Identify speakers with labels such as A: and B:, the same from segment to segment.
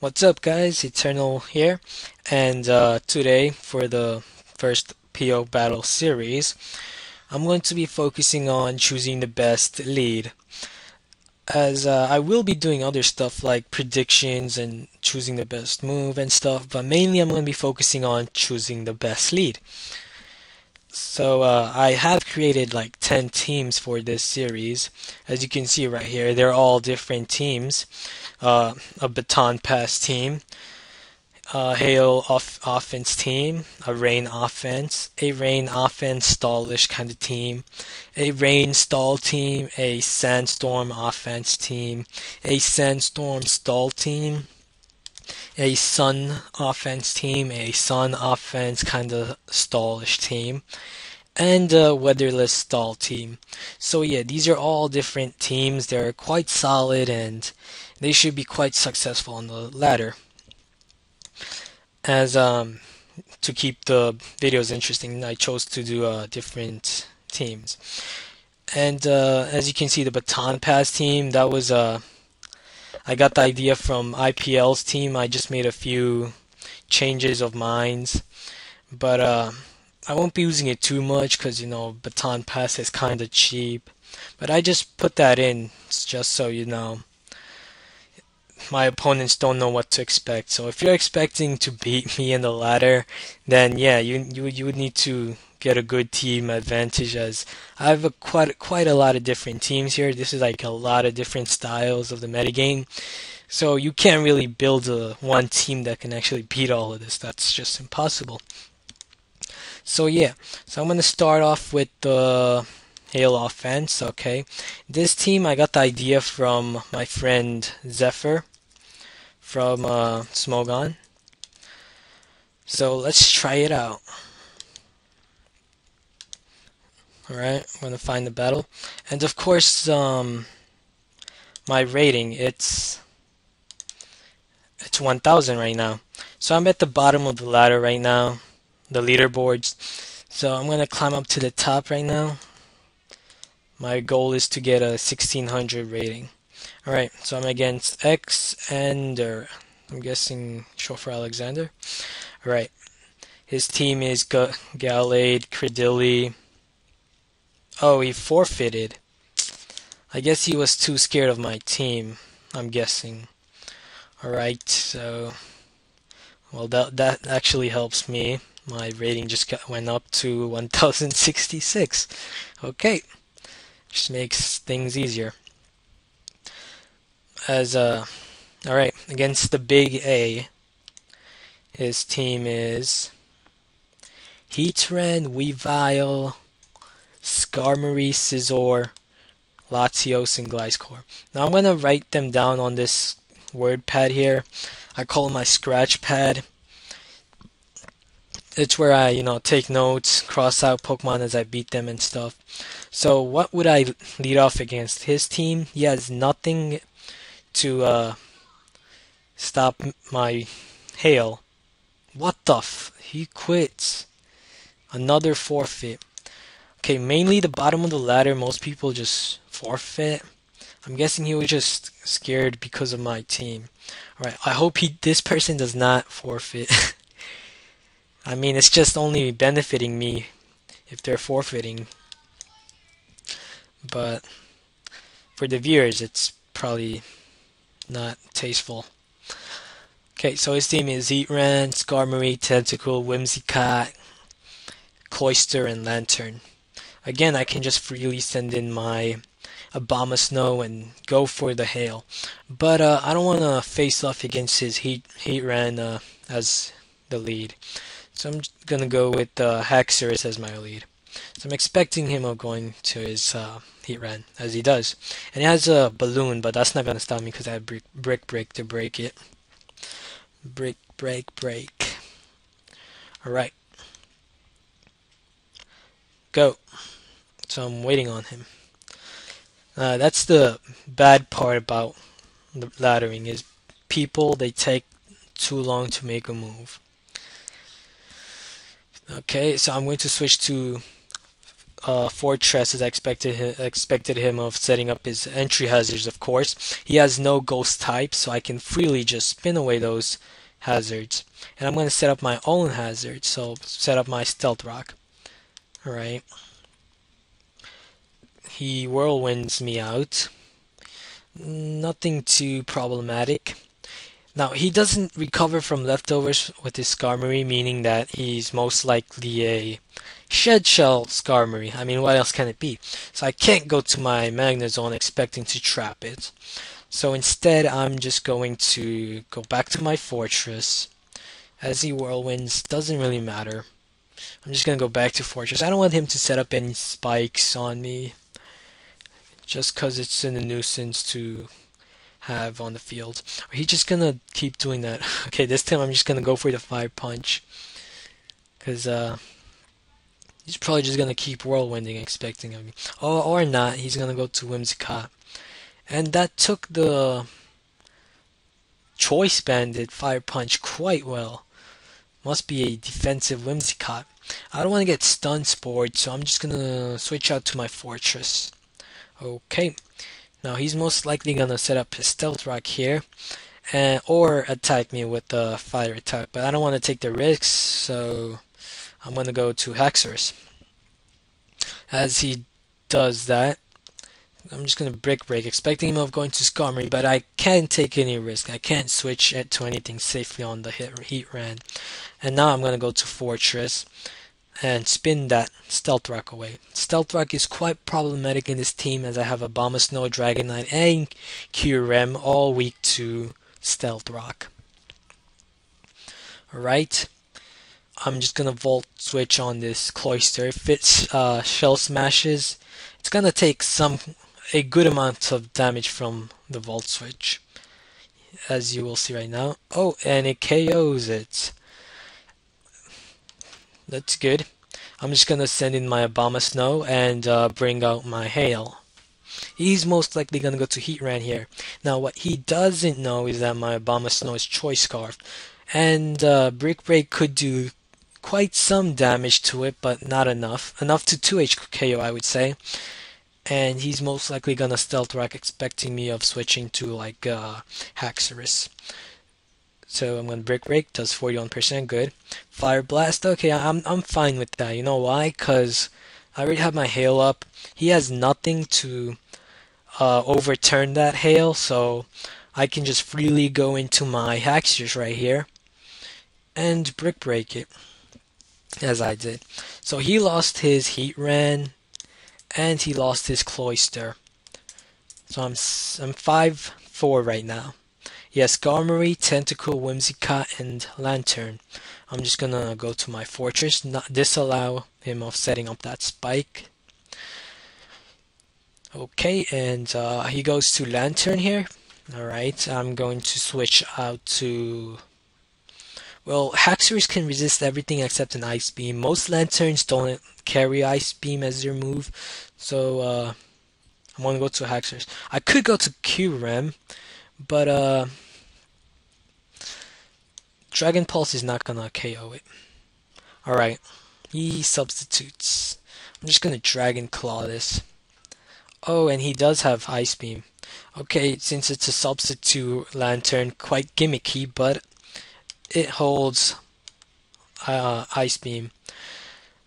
A: What's up, guys? Eternal here, and today for the first PO Battle series, I'm going to be focusing on choosing the best lead, as I will be doing other stuff like predictions and choosing the best move and stuff, but mainly I'm going to be focusing on choosing the best lead. So I have created like 10 teams for this series. As you can see right here, they're all different teams. A baton pass team, a hail offense team, a rain offense stallish kind of team, a rain stall team, a sandstorm offense team, a sandstorm stall team, a sun offense team, a sun offense kind of stallish team, and a weatherless stall team. So yeah, these are all different teams. They're quite solid and they should be quite successful on the ladder. As to keep the videos interesting, I chose to do different teams. And as you can see, the baton pass team, that was I got the idea from IPL's team. I just made a few changes of mines, but I won't be using it too much because baton pass is kind of cheap. But I just put that in just so my opponents don't know what to expect. So if you're expecting to beat me in the ladder, then yeah, you would need to get a good team advantage, as I have quite a lot of different teams here. This is like a lot of different styles of the metagame. So you can't really build a one team that can actually beat all of this. That's just impossible. So yeah, so I'm gonna start off with the Hail offense. Okay, this team I got the idea from my friend Zephyr from Smogon. So let's try it out. Alright, I'm gonna find the battle. And of course, my rating, it's 1000 right now. So I'm at the bottom of the ladder right now, the leaderboards. So I'm gonna climb up to the top right now. My goal is to get a 1600 rating. Alright, so I'm against X and I'm guessing Chauffeur Alexander. Alright, his team is Gallade, Credilli. Oh, he forfeited. I guess he was too scared of my team, I'm guessing. Alright, so well, that actually helps me. My rating just went up to 1066. Okay, just makes things easier. As alright, against the big A, his team is Heatran, Weavile, Skarmory, Scizor, Latios, and Gliscor. Now I'm gonna write them down on this word pad here. I call it my scratch pad. It's where I, take notes, cross out Pokemon as I beat them and stuff. So what would I lead off against? His team, he has nothing to stop my hail. What the he quits. Another forfeit. Okay, mainly the bottom of the ladder, most people just forfeit. I'm guessing he was just scared because of my team. Alright, I hope this person does not forfeit. I mean, it's just only benefiting me if they're forfeiting. But for the viewers, it's probably not tasteful. Okay, so his team is Heatran, Skarmory, Tentacle, Whimsicott, Cloyster, and Lantern. Again, I can just freely send in my Abomasnow and go for the hail. But I don't want to face off against his Heatran as the lead. So I'm going to go with Haxorus as my lead. So I'm expecting him of going to his Heatran, as he does. And he has a balloon, but that's not going to stop me because I have Brick Break to break it. Brick Break. Alright. Go. So I'm waiting on him. That's the bad part about the laddering, is people, they take too long to make a move. Okay, so I'm going to switch to fortress as I expected him of setting up his entry hazards, of course. He has no ghost type, so I can freely just spin away those hazards. And I'm going to set up my own hazard, so set up my stealth rock. Alright. He whirlwinds me out. Nothing too problematic. Now, he doesn't recover from leftovers with his Skarmory, meaning that he's most likely a Shed Shell Skarmory. I mean, what else can it be? So I can't go to my Magnezone expecting to trap it. So instead, I'm just going to go back to my fortress. As he whirlwinds, doesn't really matter. I'm just going to go back to fortress. I don't want him to set up any spikes on me, just because it's a nuisance to have on the field. Or he's just gonna keep doing that. Okay, this time I'm just gonna go for the fire punch, because he's probably just gonna keep whirlwinding, expecting of me. Or not. He's gonna go to Whimsicott, and that took the Choice Banded fire punch quite well. Must be a defensive Whimsicott. I don't want to get stun spored, so I'm just gonna switch out to my fortress. Okay. Now he's most likely gonna set up his stealth rock here, or attack me with the fire attack. But I don't want to take the risks, so I'm gonna go to Haxorus. As he does that, I'm just gonna Brick Break, expecting him of going to Skarmory, but I can't take any risk. I can't switch it to anything safely on the Heatran. And now I'm gonna go to Fortress and spin that Stealth Rock away. Stealth Rock is quite problematic in this team, as I have Abomasnow, Dragonite, and Kyurem all weak to Stealth Rock. Alright, I'm just gonna Volt Switch on this Cloyster. If it Shell Smashes, it's gonna take a good amount of damage from the Volt Switch, as you will see right now. Oh, and it KOs it. That's good. I'm just gonna send in my Abomasnow and bring out my Hail. He's most likely gonna go to Heatran here. Now, what he doesn't know is that my Abomasnow is Choice Scarf, and Brick Break could do quite some damage to it, but not enough. Enough to 2H KO, I would say. And he's most likely gonna Stealth Rock, expecting me of switching to like Haxorus. So I'm gonna Brick Break, does 41%, good. Fire Blast, okay, I'm fine with that. You know why? Cause I already have my Hail up. He has nothing to overturn that Hail, so I can just freely go into my Haxorus right here and Brick Break it, as I did. So he lost his Heatran, and he lost his Cloyster. So I'm 5-4 right now. Yes, Skarmory, Tentacle, Whimsicott, and Lantern. I'm just gonna go to my fortress, not disallow him of setting up that spike. Okay, and he goes to Lantern here. Alright, I'm going to switch out to... Well, Haxorus can resist everything except an Ice Beam. Most Lanterns don't carry Ice Beam as their move, so I'm gonna go to Haxorus. I could go to Kyurem, but Dragon Pulse is not gonna KO it. Alright, he substitutes. I'm just gonna Dragon Claw this. Oh, and he does have Ice Beam. Okay, since it's a substitute Lantern, quite gimmicky, but it holds Ice Beam.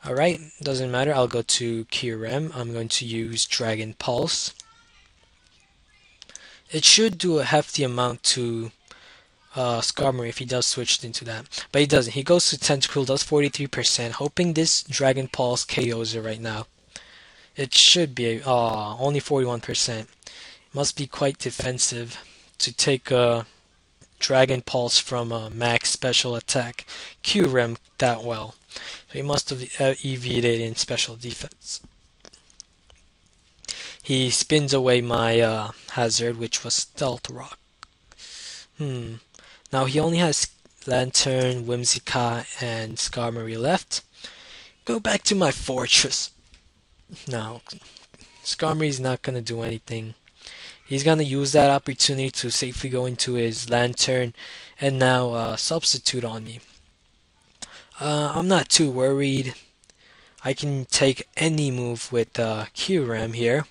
A: Alright, doesn't matter. I'll go to Kyurem. I'm going to use Dragon Pulse. It should do a hefty amount to Skarmory if he does switch into that. But he doesn't. He goes to Tentacle, does 43%, hoping this Dragon Pulse KOs it right now. It should be only 41%. Must be quite defensive to take a Dragon Pulse from a max special attack Kyurem that well. So he must have evaded in special defense. He spins away my hazard, which was Stealth Rock. Now he only has Lantern, Whimsicott, and Skarmory left. Go back to my fortress. Now, Skarmory's not gonna do anything. He's gonna use that opportunity to safely go into his Lantern and now substitute on me. I'm not too worried. I can take any move with QRAM here.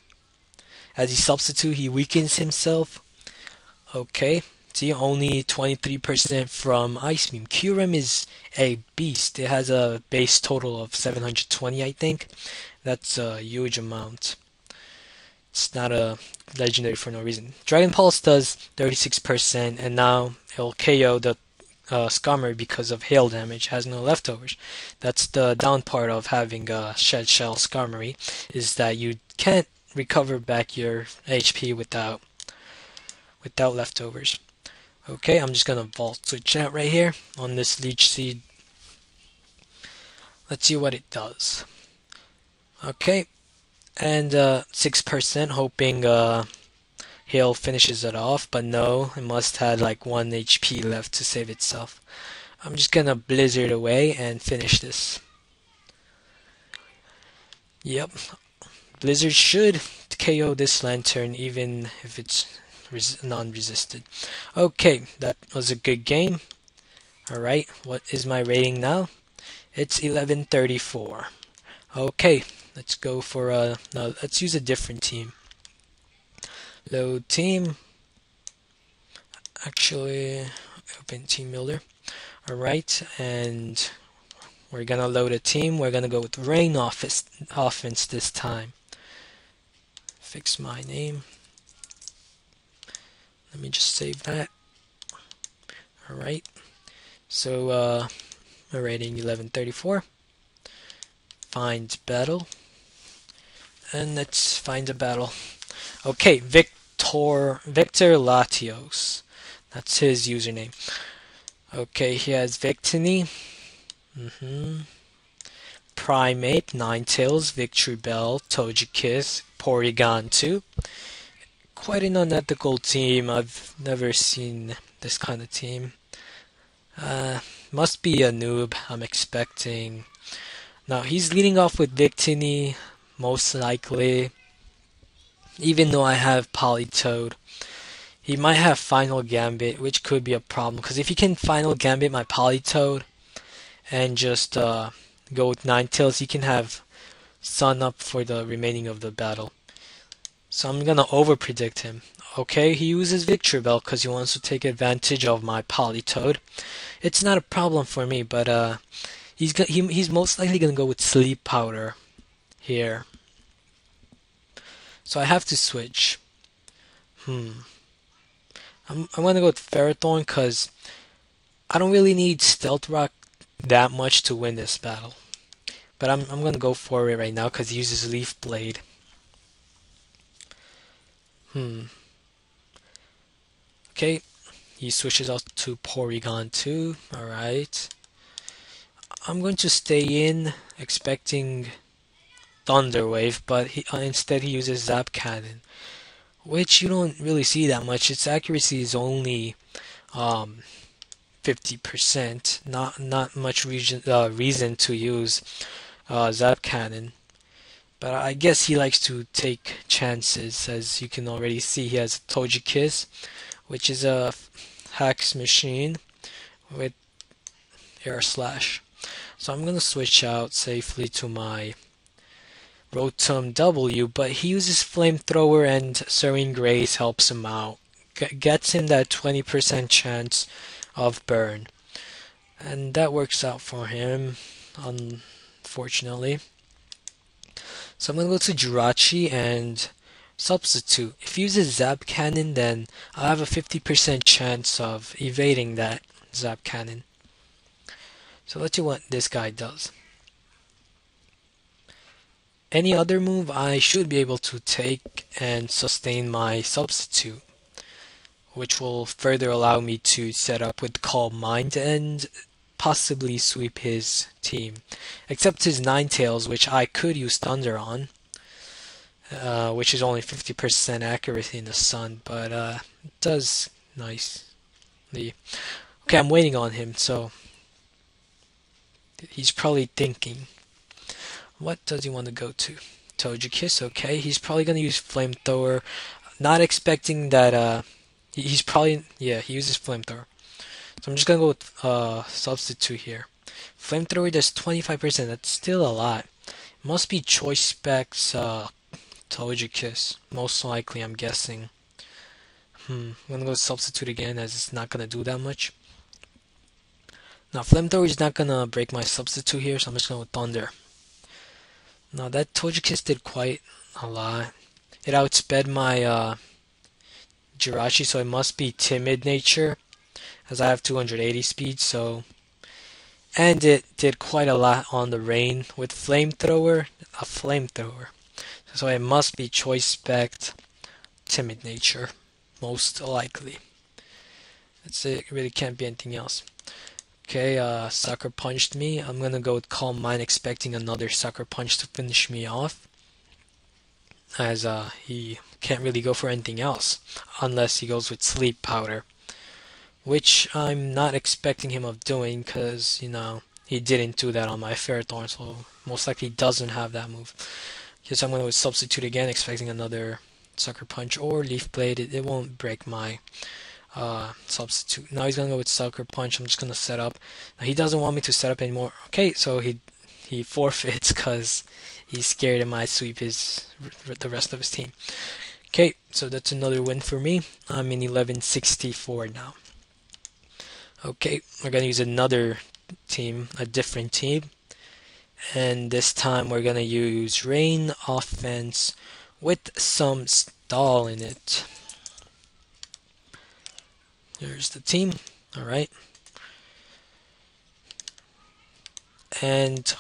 A: As he substitute, he weakens himself. Okay, see, only 23% from Ice Beam. QRAM is a beast. It has a base total of 720, I think. That's a huge amount. It's not a legendary for no reason. Dragon Pulse does 36%, and now it'll KO the Scummer because of hail damage, has no leftovers. That's the down part of having a Shed Shell Skarmory, is that you can't recover back your HP without leftovers. Okay, I'm just gonna Vault Switch out right here on this Leech Seed. Let's see what it does. Okay, and 6%, hoping Hail finishes it off, but no, it must have like 1 HP left to save itself. I'm just gonna Blizzard away and finish this. Yep, Blizzard should KO this Lantern even if it's non-resisted. Okay, that was a good game. Alright, what is my rating now? It's 1134. Okay, let's go for no, let's use a different team. Load team. Actually, open team builder. Alright, and we're gonna load a team. We're gonna go with Rain offense this time. Fix my name. Let me just save that. Alright, so my rating 1134. Find battle, and let's find a battle. Okay, Victor Latios. That's his username. Okay, he has Victini. Primate, Ninetales, Victory Bell, Togekiss, Porygon 2. Quite an unethical team. I've never seen this kind of team. Must be a noob, I'm expecting. Now, he's leading off with Victini, most likely. Even though I have Politoed, he might have Final Gambit, which could be a problem. Because if he can Final Gambit my Politoed and just go with Ninetales, he can have Sun up for the remaining of the battle. So I'm gonna overpredict him. Okay, he uses Victory Bell because he wants to take advantage of my Politoed. It's not a problem for me, but he's most likely gonna go with Sleep Powder here. So I have to switch. I'm gonna go with Ferrothorn because I don't really need Stealth Rock that much to win this battle. But I'm gonna go for it right now because he uses Leaf Blade. Okay, he switches out to Porygon 2. Alright. I'm going to stay in expecting Thunder Wave, but instead he uses Zap Cannon, which you don't really see that much. Its accuracy is only 50%. Not much reason to use Zap Cannon. But I guess he likes to take chances. As you can already see, he has Togekiss, which is a Hacks machine with Air Slash. So I'm gonna switch out safely to my Rotom W, but he uses Flamethrower and Serene Grace helps him out. Gets him that 20% chance of burn. And that works out for him, unfortunately. So I'm going to go to Jirachi and substitute. If he uses Zap Cannon, then I have a 50% chance of evading that Zap Cannon. So let's see what this guy does. Any other move I should be able to take and sustain my substitute, which will further allow me to set up with Calm Mind and possibly sweep his team. Except his Ninetales, which I could use Thunder on, which is only 50% accuracy in the sun, but it does nicely. Okay, I'm waiting on him, so he's probably thinking, what does he want to go to? Togekiss, okay. He's probably going to use Flamethrower. Not expecting that, he's probably, yeah, he uses Flamethrower. So I'm just going to go with substitute here. Flamethrower does 25%, that's still a lot. Must be choice specs Togekiss. Most likely, I'm guessing. I'm gonna go substitute again as it's not gonna do that much. Now, Flamethrower is not gonna break my substitute here, so I'm just gonna go Thunder. Now, that Togekiss did quite a lot. It outsped my Jirachi, so it must be timid nature, as I have 280 speed, so... And it did quite a lot on the rain with Flamethrower, a Flamethrower. So it must be choice spec timid nature, most likely. That's it, it really can't be anything else. Okay, Sucker Punched me. I'm gonna go with Calm Mind, expecting another Sucker Punch to finish me off, as he can't really go for anything else unless he goes with Sleep Powder, which I'm not expecting him of doing, because he didn't do that on my Ferrothorn, so most likely doesn't have that move. Guess I'm going to substitute again, expecting another Sucker Punch or Leaf Blade. It won't break my substitute. Now he's going to go with Sucker Punch. I'm just going to set up. Now he doesn't want me to set up anymore. Okay, so he forfeits because he's scared it might sweep the rest of his team. Okay, so that's another win for me. I'm in 1164 now. Okay, we're going to use another team, a different team. And this time we're going to use Rain Offense with some stall in it. There's the team. Alright. And